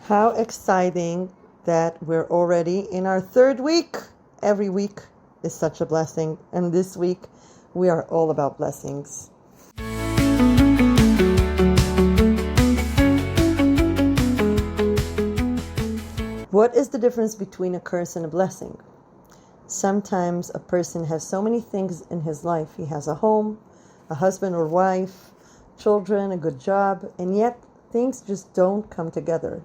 How exciting that we're already in our third week. Every week is such a blessing. And this week, we are all about blessings. What is the difference between a curse and a blessing? Sometimes a person has so many things in his life. He has a home, a husband or wife, children, a good job, and yet things just don't come together.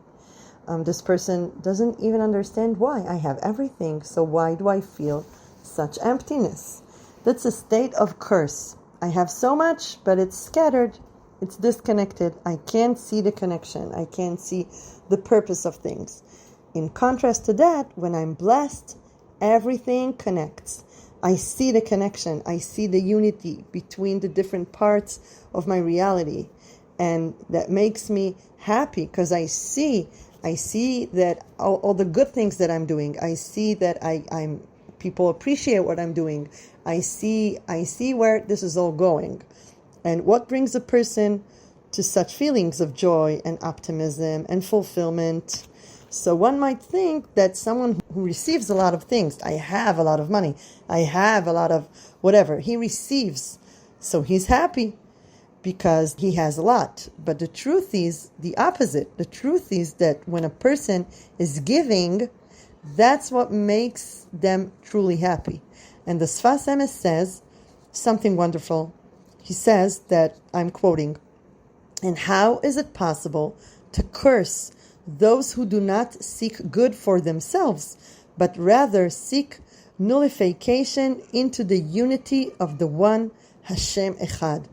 This person doesn't even understand why. I have everything, so why do I feel such emptiness? That's a state of curse. I have so much, but it's scattered. It's disconnected. I can't see the connection. I can't see the purpose of things. In contrast to that, when I'm blessed, everything connects. I see the connection. I see the unity between the different parts of my reality. And that makes me happy because I see that all the good things that I'm doing. I see that I'm people appreciate what I'm doing. I see where this is all going. And what brings a person to such feelings of joy and optimism and fulfillment? So one might think that someone who receives a lot of things, I have a lot of money, I have a lot of whatever, he receives, so he's happy because he has a lot. But the truth is the opposite. The truth is that when a person is giving, that's what makes them truly happy. And the Sfas Emes says something wonderful. He says that, I'm quoting, "And how is it possible to curse those who do not seek good for themselves, but rather seek nullification into the unity of the one Hashem Echad?"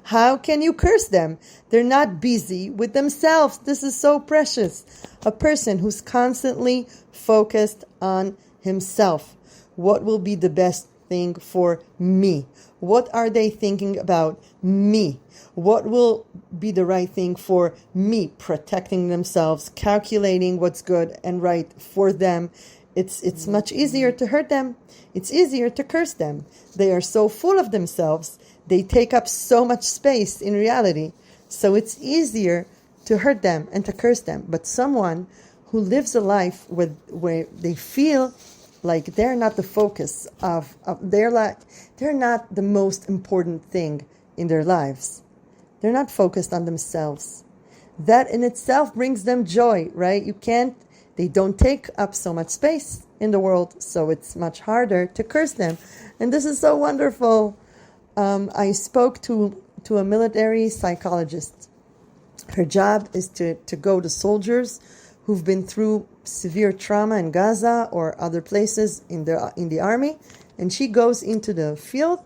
How can you curse them? They're not busy with themselves. This is so precious. A person who's constantly focused on himself. What will be the best thing for me? What are they thinking about me? What will be the right thing for me? Protecting themselves, calculating what's good and right for them. It's much easier to hurt them. It's easier to curse them. They are so full of themselves. They take up so much space in reality. So it's easier to hurt them and to curse them. But someone who lives a life where they feel like they're not the focus of their life, they're not the most important thing in their lives. They're not focused on themselves. That in itself brings them joy, right? They don't take up so much space in the world, so it's much harder to curse them. And this is so wonderful. I spoke to a military psychologist. Her job is to go to soldiers who've been through severe trauma in Gaza or other places in the army, and she goes into the field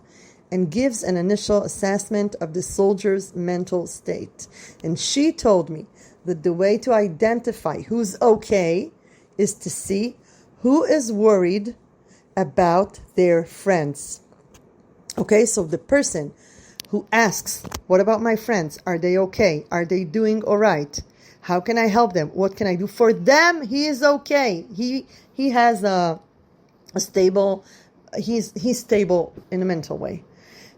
and gives an initial assessment of the soldier's mental state. And she told me that the way to identify who's okay is to see who is worried about their friends. Okay, so the person who asks, what about my friends? Are they okay? Are they doing all right? How can I help them? What can I do for them? He is okay. He has a stable, he's stable in a mental way.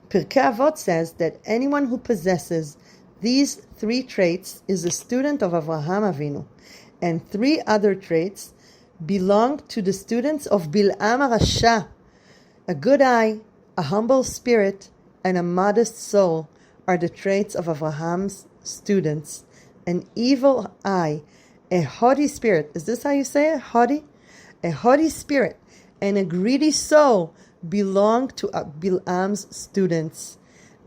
Pirkei Avot says that anyone who possesses these three traits is a student of Avraham Avinu, and three other traits belong to the students of Bilam HaRasha. A good eye, a humble spirit, and a modest soul are the traits of Avraham's students. An evil eye, a haughty spirit, is this how you say it? Haughty? A haughty spirit and a greedy soul belong to Bilam's students.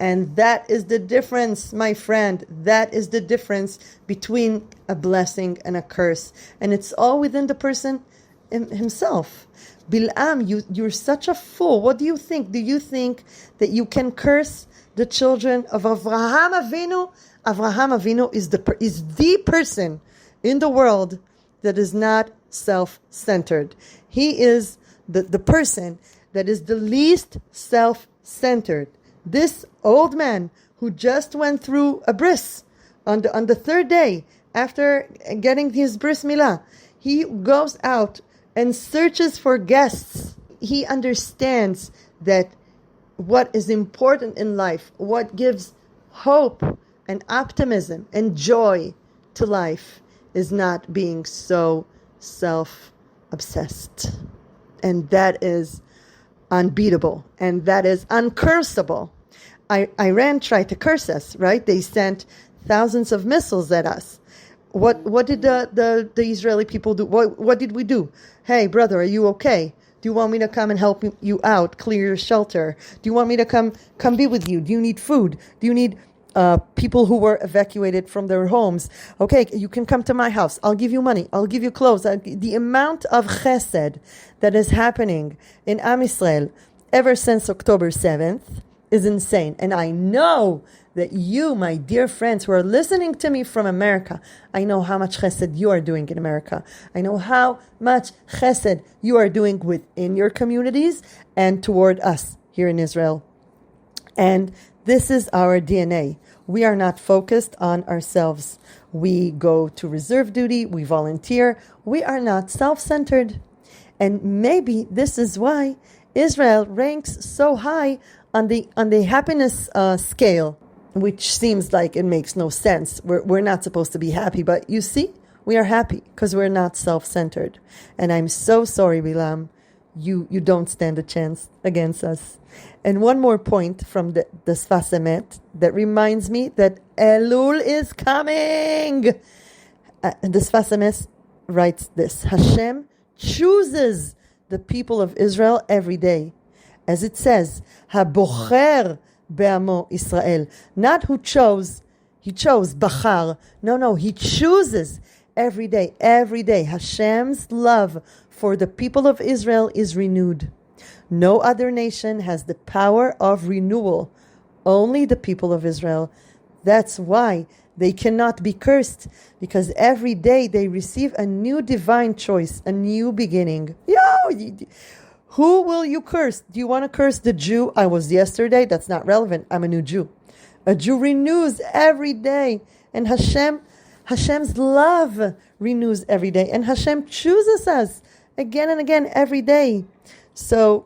And that is the difference, my friend. That is the difference between a blessing and a curse. And it's all within the person himself. Bilam, you're such a fool. What do you think? Do you think that you can curse the children of Avraham Avinu? Avraham Avinu is the person in the world that is not self-centered. He is the person that is the least self-centered. This old man who just went through a bris on the third day after getting his bris milah, he goes out and searches for guests. He understands that what is important in life, what gives hope and optimism and joy to life, is not being so self-obsessed. And that is unbeatable. And that is uncursable. Iran tried to curse us, right? They sent thousands of missiles at us. What did the Israeli people do? What did we do? Hey, brother, are you okay? Do you want me to come and help you out, clear your shelter? Do you want me to come be with you? Do you need food? Do you need people who were evacuated from their homes? Okay, you can come to my house. I'll give you money. I'll give you clothes. The amount of chesed that is happening in Am Yisrael ever since October 7th is insane. And I know that you, my dear friends who are listening to me from America, I know how much chesed you are doing in America. I know how much chesed you are doing within your communities and toward us here in Israel. And this is our DNA. We are not focused on ourselves. We go to reserve duty. We volunteer. We are not self-centered. And maybe this is why Israel ranks so high on the happiness scale, which seems like it makes no sense. We're not supposed to be happy, but you see, we are happy because we're not self-centered. And I'm so sorry, Bilam. You don't stand a chance against us. And one more point from the Sfas Emet that reminds me that Elul is coming. The Sfas Emet writes this: Hashem chooses the people of Israel every day. As it says, Habocher be'amo Israel. Not who chose, he chose, Bachar. No, he chooses every day. Every day, Hashem's love for the people of Israel is renewed. No other nation has the power of renewal. Only the people of Israel. That's why they cannot be cursed, because every day they receive a new divine choice, a new beginning. Who will you curse? Do you want to curse the Jew I was yesterday? That's not relevant. I'm a new Jew. A Jew renews every day. And Hashem's love renews every day. And Hashem chooses us again and again every day. So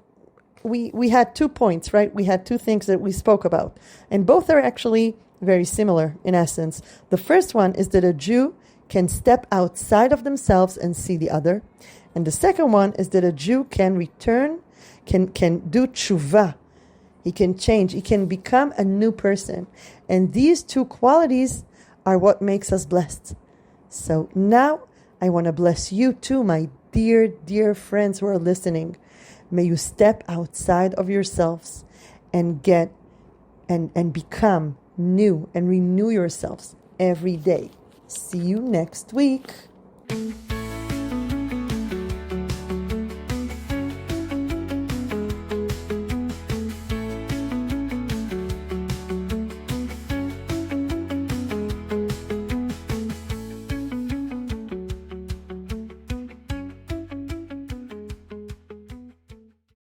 we had 2 points, right? We had 2 things that we spoke about. And both are actually very similar in essence. The first one is that a Jew can step outside of themselves and see the other. And the second one is that a Jew can return, can do tshuva. He can change. He can become a new person. And these 2 qualities are what makes us blessed. So now I want to bless you too, my dear, dear friends who are listening. May you step outside of yourselves and get and become new and renew yourselves every day. See you next week.